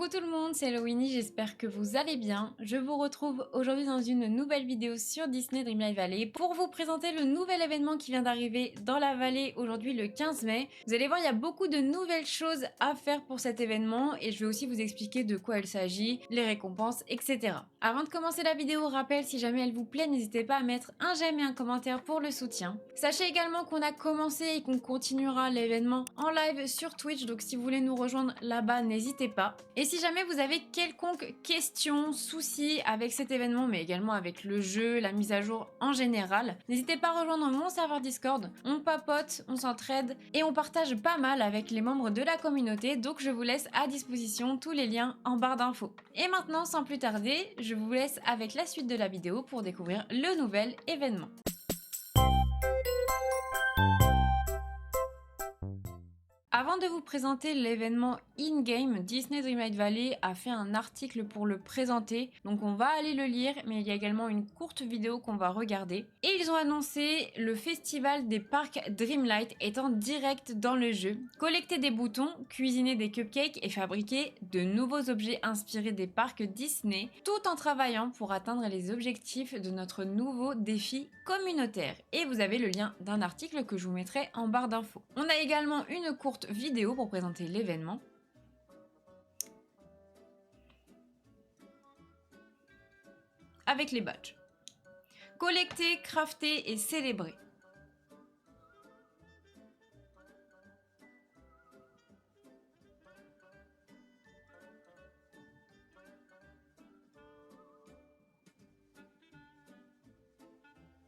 Coucou tout le monde, c'est Loïnie, j'espère que vous allez bien. Je vous retrouve aujourd'hui dans une nouvelle vidéo sur Disney Dreamlight Valley pour vous présenter le nouvel événement qui vient d'arriver dans la vallée aujourd'hui le 15 mai. Vous allez voir, il y a beaucoup de nouvelles choses à faire pour cet événement et je vais aussi vous expliquer de quoi il s'agit, les récompenses, etc. Avant de commencer la vidéo, rappel, si jamais elle vous plaît, n'hésitez pas à mettre un j'aime et un commentaire pour le soutien. Sachez également qu'on a commencé et qu'on continuera l'événement en live sur Twitch, donc si vous voulez nous rejoindre là-bas, n'hésitez pas. Et si jamais vous avez quelconque question, souci avec cet événement, mais également avec le jeu, la mise à jour en général, n'hésitez pas à rejoindre mon serveur Discord. On papote, on s'entraide et on partage pas mal avec les membres de la communauté, donc je vous laisse à disposition tous les liens en barre d'infos. Et maintenant, sans plus tarder, je vous laisse avec la suite de la vidéo pour découvrir le nouvel événement. Avant de vous présenter l'événement in-game, Disney Dreamlight Valley a fait un article pour le présenter, donc on va aller le lire, mais il y a également une courte vidéo qu'on va regarder. Et ils ont annoncé le festival des parcs Dreamlight étant direct dans le jeu. Collecter des boutons, cuisiner des cupcakes et fabriquer de nouveaux objets inspirés des parcs Disney, tout en travaillant pour atteindre les objectifs de notre nouveau défi communautaire. Et vous avez le lien d'un article que je vous mettrai en barre d'infos. On a également une courte vidéo pour présenter l'événement. Avec les badges. Collecter, crafter et célébrer.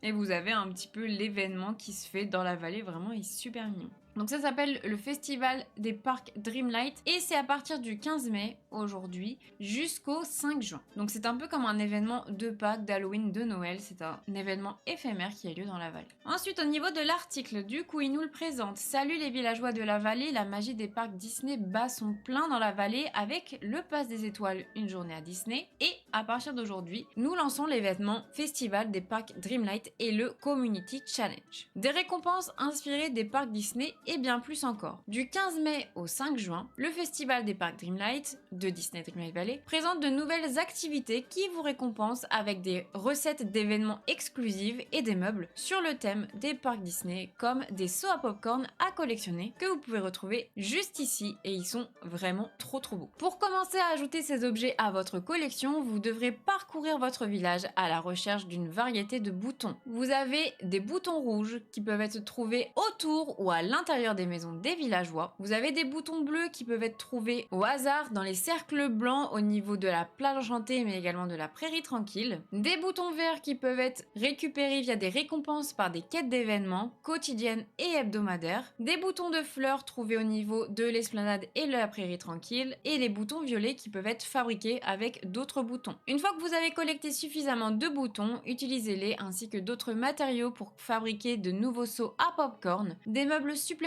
Et vous avez un petit peu l'événement qui se fait dans la vallée, vraiment il est super mignon. Donc ça s'appelle le festival des parcs Dreamlight et c'est à partir du 15 mai aujourd'hui jusqu'au 5 juin. Donc c'est un peu comme un événement de Pâques, d'Halloween, de Noël, c'est un événement éphémère qui a lieu dans la vallée. Ensuite au niveau de l'article, du coup il nous le présente. Salut les villageois de la vallée, la magie des parcs Disney bat son plein dans la vallée avec le Pass des étoiles, une journée à Disney. Et à partir d'aujourd'hui, nous lançons l'événement festival des parcs Dreamlight et le Community Challenge. Des récompenses inspirées des parcs Disney et bien plus encore. Du 15 mai au 5 juin, le Festival des Parcs Dreamlight de Disney Dreamlight Valley présente de nouvelles activités qui vous récompensent avec des recettes d'événements exclusives et des meubles sur le thème des parcs Disney comme des seaux à popcorn à collectionner que vous pouvez retrouver juste ici et ils sont vraiment trop beaux. Pour commencer à ajouter ces objets à votre collection, vous devrez parcourir votre village à la recherche d'une variété de boutons. Vous avez des boutons rouges qui peuvent être trouvés autour ou à l'intérieur des maisons des villageois. Vous avez des boutons bleus qui peuvent être trouvés au hasard dans les cercles blancs au niveau de la plage enchantée mais également de la prairie tranquille. Des boutons verts qui peuvent être récupérés via des récompenses par des quêtes d'événements quotidiennes et hebdomadaires. Des boutons de fleurs trouvés au niveau de l'esplanade et de la prairie tranquille. Et les boutons violets qui peuvent être fabriqués avec d'autres boutons. Une fois que vous avez collecté suffisamment de boutons, utilisez-les ainsi que d'autres matériaux pour fabriquer de nouveaux seaux à popcorn, des meubles supplémentaires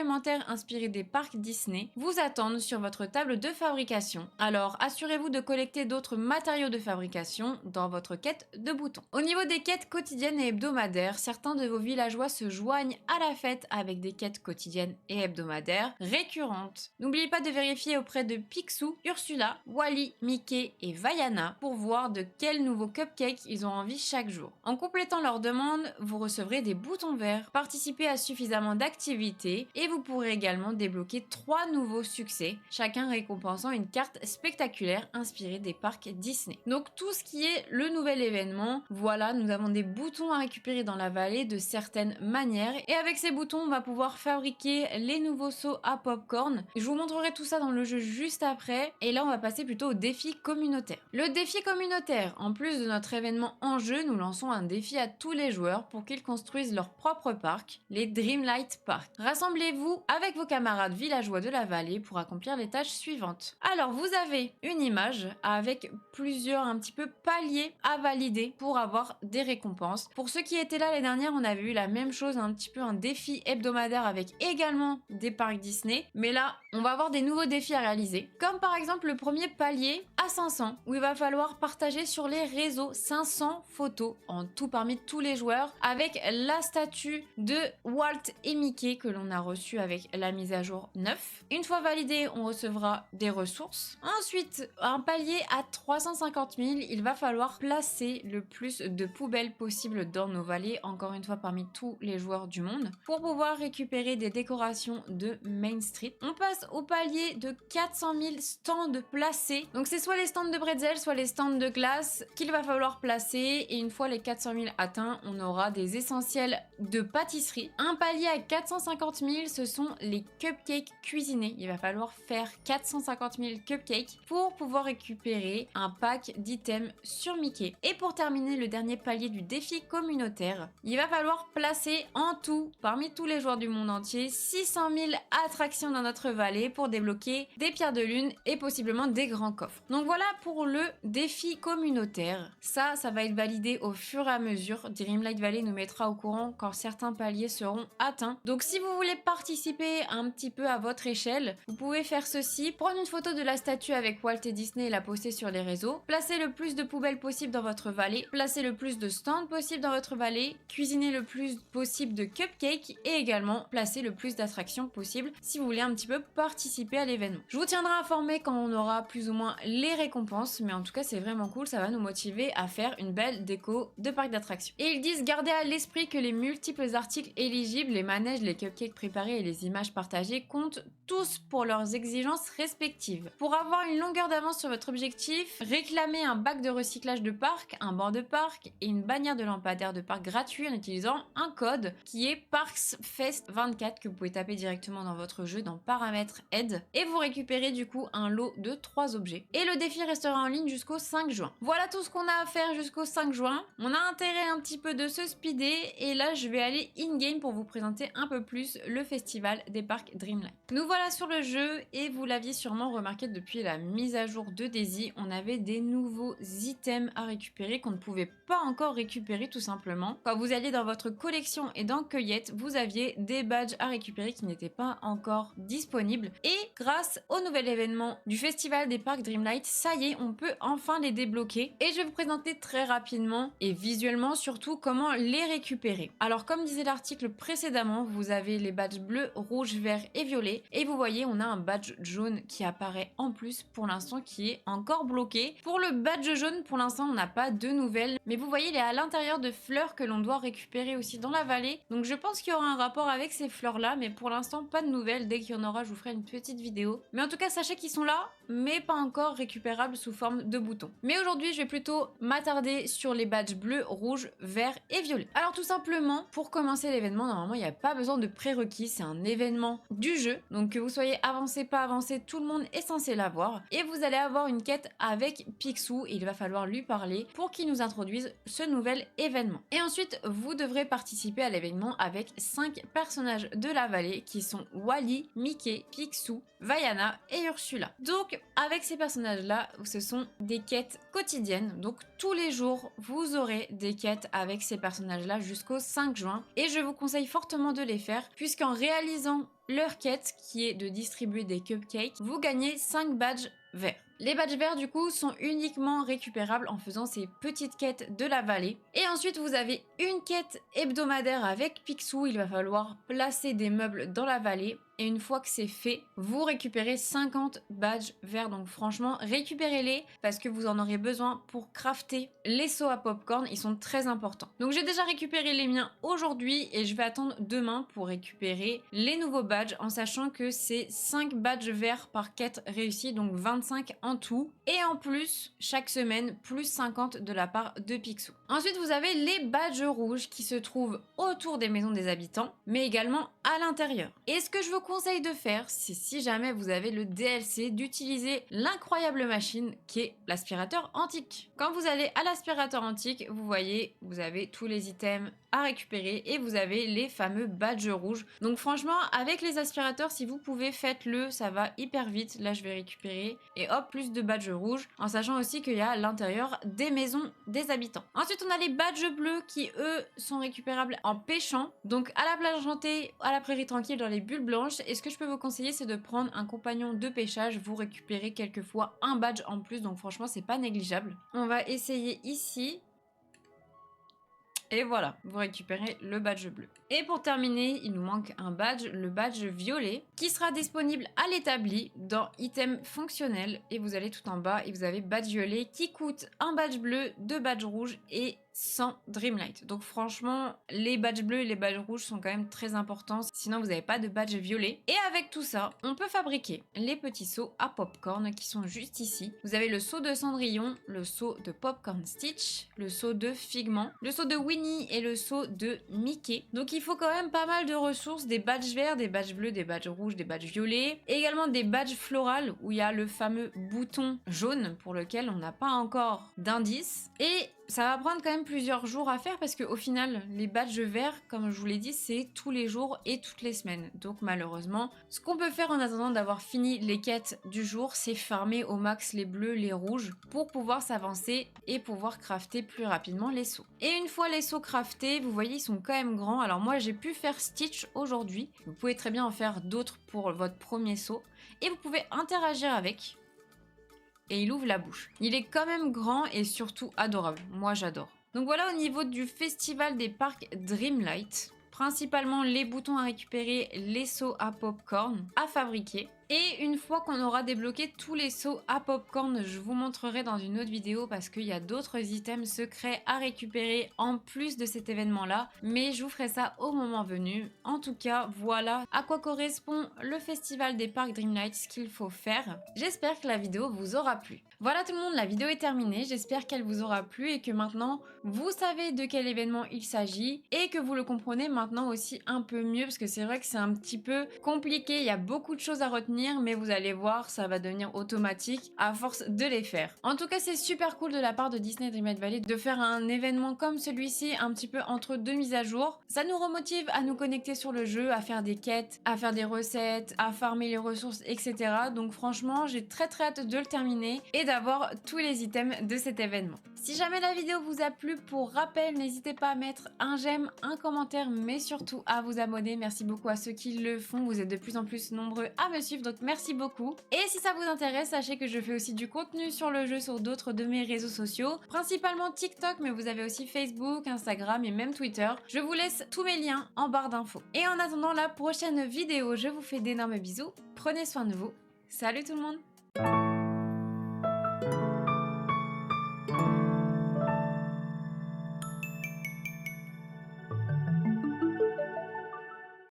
inspirés des parcs Disney vous attendent sur votre table de fabrication. Alors assurez-vous de collecter d'autres matériaux de fabrication dans votre quête de boutons. Au niveau des quêtes quotidiennes et hebdomadaires, certains de vos villageois se joignent à la fête avec des quêtes quotidiennes et hebdomadaires récurrentes. N'oubliez pas de vérifier auprès de Picsou, Ursula, Wally, Mickey et Vaiana pour voir de quels nouveaux cupcakes ils ont envie chaque jour. En complétant leur demande, vous recevrez des boutons verts. Participez à suffisamment d'activités et vous pourrez également débloquer 3 nouveaux succès, chacun récompensant une carte spectaculaire inspirée des parcs Disney. Donc tout ce qui est le nouvel événement, voilà, nous avons des boutons à récupérer dans la vallée de certaines manières et avec ces boutons on va pouvoir fabriquer les nouveaux seaux à popcorn. Je vous montrerai tout ça dans le jeu juste après et là on va passer plutôt au défi communautaire. Le défi communautaire, en plus de notre événement en jeu, nous lançons un défi à tous les joueurs pour qu'ils construisent leur propre parc, les Dreamlight Park. Rassemblez-vous avec vos camarades villageois de la vallée pour accomplir les tâches suivantes. Alors vous avez une image avec plusieurs un petit peu paliers à valider pour avoir des récompenses. Pour ceux qui étaient là l'année dernière, on avait eu la même chose, un petit peu un défi hebdomadaire avec également des parcs Disney, mais là on va avoir des nouveaux défis à réaliser, comme par exemple le premier palier à 500 où il va falloir partager sur les réseaux 500 photos en tout parmi tous les joueurs avec la statue de Walt et Mickey que l'on a reçue avec la mise à jour 9. Une fois validé, on recevra des ressources. Ensuite, un palier à 350 000, il va falloir placer le plus de poubelles possible dans nos vallées, encore une fois parmi tous les joueurs du monde, pour pouvoir récupérer des décorations de Main Street. On passe au palier de 400 000 stands placés. Donc c'est soit les stands de bretzel, soit les stands de glace qu'il va falloir placer. Et une fois les 400 000 atteints, on aura des essentiels de pâtisserie. Un palier à 450 000, ce sont les cupcakes cuisinés. Il va falloir faire 450 000 cupcakes pour pouvoir récupérer un pack d'items sur Mickey. Et pour terminer le dernier palier du défi communautaire, il va falloir placer en tout, parmi tous les joueurs du monde entier, 600 000 attractions dans notre vallée pour débloquer des pierres de lune et possiblement des grands coffres. Donc voilà pour le défi communautaire. Ça va être validé au fur et à mesure. Dreamlight Valley nous mettra au courant quand certains paliers seront atteints. Donc si vous voulez participer un petit peu à votre échelle, vous pouvez faire ceci. Prendre une photo de la statue avec Walt et Disney et la poster sur les réseaux. Placer le plus de poubelles possible dans votre vallée. Placer le plus de stands possible dans votre vallée. Cuisiner le plus possible de cupcakes et également placer le plus d'attractions possible si vous voulez un petit peu participer à l'événement. Je vous tiendrai informé quand on aura plus ou moins les récompenses, mais en tout cas c'est vraiment cool, ça va nous motiver à faire une belle déco de parc d'attractions. Et ils disent garder à l'esprit que les multiples articles éligibles, les manèges, les cupcakes préparés et les images partagées comptent tous pour leurs exigences respectives. Pour avoir une longueur d'avance sur votre objectif, réclamez un bac de recyclage de parc, un banc de parc et une bannière de lampadaire de parc gratuit en utilisant un code qui est ParksFest24 que vous pouvez taper directement dans votre jeu dans paramètres aide et vous récupérez du coup un lot de 3 objets. Et le défi restera en ligne jusqu'au 5 juin. Voilà tout ce qu'on a à faire jusqu'au 5 juin. On a intérêt un petit peu de se speeder et là je vais aller in-game pour vous présenter un peu plus le festival des parcs Dreamlight. Nous voilà sur le jeu et vous l'aviez sûrement remarqué depuis la mise à jour de Daisy, on avait des nouveaux items à récupérer qu'on ne pouvait pas encore récupérer tout simplement. Quand vous alliez dans votre collection et dans cueillette, vous aviez des badges à récupérer qui n'étaient pas encore disponibles et grâce au nouvel événement du festival des parcs Dreamlight, ça y est, on peut enfin les débloquer et je vais vous présenter très rapidement et visuellement surtout comment les récupérer. Alors comme disait l'article précédemment, vous avez les badges bleus, rouges, verts et violets et vous voyez on a un badge jaune qui apparaît en plus pour l'instant qui est encore bloqué. Pour le badge jaune pour l'instant on n'a pas de nouvelles mais vous voyez il est à l'intérieur de fleurs que l'on doit récupérer aussi dans la vallée donc je pense qu'il y aura un rapport avec ces fleurs là mais pour l'instant pas de nouvelles. Dès qu'il y en aura je vous ferai une petite vidéo mais en tout cas sachez qu'ils sont là mais pas encore récupérables sous forme de boutons. Mais aujourd'hui je vais plutôt m'attarder sur les badges bleus, rouges, verts et violets. Alors tout simplement pour commencer l'événement normalement il n'y a pas besoin de prérequis, c'est un événement du jeu donc que vous soyez avancé pas avancé tout le monde est censé l'avoir et vous allez avoir une quête avec Picsou et il va falloir lui parler pour qu'il nous introduise ce nouvel événement. Et ensuite vous devrez participer à l'événement avec 5 personnages de la vallée qui sont Wally, Mickey, Picsou, Vaiana et Ursula. Donc avec ces personnages là ce sont des quêtes quotidiennes donc tous les jours vous aurez des quêtes avec ces personnages là jusqu'au 5 juin et je vous conseille fortement de les faire puisqu'en réalisant leur quête qui est de distribuer des cupcakes vous gagnez 5 badges verts. Les badges verts du coup sont uniquement récupérables en faisant ces petites quêtes de la vallée. Et ensuite vous avez une quête hebdomadaire avec Picsou, il va falloir placer des meubles dans la vallée. Et une fois que c'est fait, vous récupérez 50 badges verts. Donc franchement, récupérez-les parce que vous en aurez besoin pour crafter les seaux à popcorn. Ils sont très importants. Donc j'ai déjà récupéré les miens aujourd'hui et je vais attendre demain pour récupérer les nouveaux badges en sachant que c'est 5 badges verts par quête réussie, donc 25 en tout. Et en plus, chaque semaine, plus 50 de la part de Picsou. Ensuite, vous avez les badges rouges qui se trouvent autour des maisons des habitants, mais également à l'intérieur. Et ce que je vous conseille de faire, c'est si jamais vous avez le DLC, d'utiliser l'incroyable machine qui est l'aspirateur antique. Quand vous allez à l'aspirateur antique, vous voyez, vous avez tous les items à récupérer et vous avez les fameux badges rouges. Donc franchement, avec les aspirateurs, si vous pouvez, faites-le, ça va hyper vite. Là, je vais récupérer et hop, plus de badges rouges, en sachant aussi qu'il y a à l'intérieur des maisons des habitants. Ensuite, on a les badges bleus qui, eux, sont récupérables en pêchant. Donc à la plage enchantée, à la prairie tranquille, dans les bulles blanches, revanche, et ce que je peux vous conseiller, c'est de prendre un compagnon de pêchage. Vous récupérez quelquefois un badge en plus, donc franchement, c'est pas négligeable. On va essayer ici. Et voilà, vous récupérez le badge bleu. Et pour terminer, il nous manque un badge, le badge violet, qui sera disponible à l'établi dans items fonctionnels. Et vous allez tout en bas et vous avez badge violet qui coûte un badge bleu, 2 badges rouges et 100 Dreamlight. Donc franchement, les badges bleus et les badges rouges sont quand même très importants, sinon vous n'avez pas de badge violet. Et avec tout ça, on peut fabriquer les petits seaux à popcorn qui sont juste ici. Vous avez le seau de Cendrillon, le seau de Popcorn Stitch, le seau de Figment, le seau de Winnie et le seau de Mickey. Donc il faut quand même pas mal de ressources, des badges verts, des badges bleus, des badges rouges, des badges violets, et également des badges florales où il y a le fameux bouton jaune pour lequel on n'a pas encore d'indice. Et ça va prendre quand même plusieurs jours à faire parce qu'au final, les badges verts, comme je vous l'ai dit, c'est tous les jours et toutes les semaines. Donc malheureusement, ce qu'on peut faire en attendant d'avoir fini les quêtes du jour, c'est farmer au max les bleus, les rouges pour pouvoir s'avancer et pouvoir crafter plus rapidement les seaux. Et une fois les seaux craftés, vous voyez, ils sont quand même grands. Alors moi, j'ai pu faire Stitch aujourd'hui. Vous pouvez très bien en faire d'autres pour votre premier seau. Et vous pouvez interagir avec. Et il ouvre la bouche. Il est quand même grand et surtout adorable. Moi, j'adore. Donc voilà au niveau du festival des parcs Dreamlight. Principalement les boutons à récupérer, les seaux à popcorn à fabriquer. Et une fois qu'on aura débloqué tous les seaux à popcorn, je vous montrerai dans une autre vidéo parce qu'il y a d'autres items secrets à récupérer en plus de cet événement-là. Mais je vous ferai ça au moment venu. En tout cas, voilà à quoi correspond le festival des parcs Dreamlight, ce qu'il faut faire. J'espère que la vidéo vous aura plu. Voilà tout le monde, la vidéo est terminée. J'espère qu'elle vous aura plu et que maintenant, vous savez de quel événement il s'agit et que vous le comprenez maintenant aussi un peu mieux parce que c'est vrai que c'est un petit peu compliqué. Il y a beaucoup de choses à retenir. Mais vous allez voir, ça va devenir automatique à force de les faire. En tout cas, c'est super cool de la part de Disney Dreamlight Valley de faire un événement comme celui-ci, un petit peu entre deux mises à jour. Ça nous remotive à nous connecter sur le jeu, à faire des quêtes, à faire des recettes, à farmer les ressources, etc. Donc franchement, j'ai très hâte de le terminer et d'avoir tous les items de cet événement. Si jamais la vidéo vous a plu, pour rappel, n'hésitez pas à mettre un j'aime, un commentaire, mais surtout à vous abonner. Merci beaucoup à ceux qui le font. Vous êtes de plus en plus nombreux à me suivre, donc merci beaucoup. Et si ça vous intéresse, sachez que je fais aussi du contenu sur le jeu sur d'autres de mes réseaux sociaux, principalement TikTok, mais vous avez aussi Facebook, Instagram et même Twitter. Je vous laisse tous mes liens en barre d'infos. Et en attendant la prochaine vidéo, je vous fais d'énormes bisous. Prenez soin de vous. Salut tout le monde!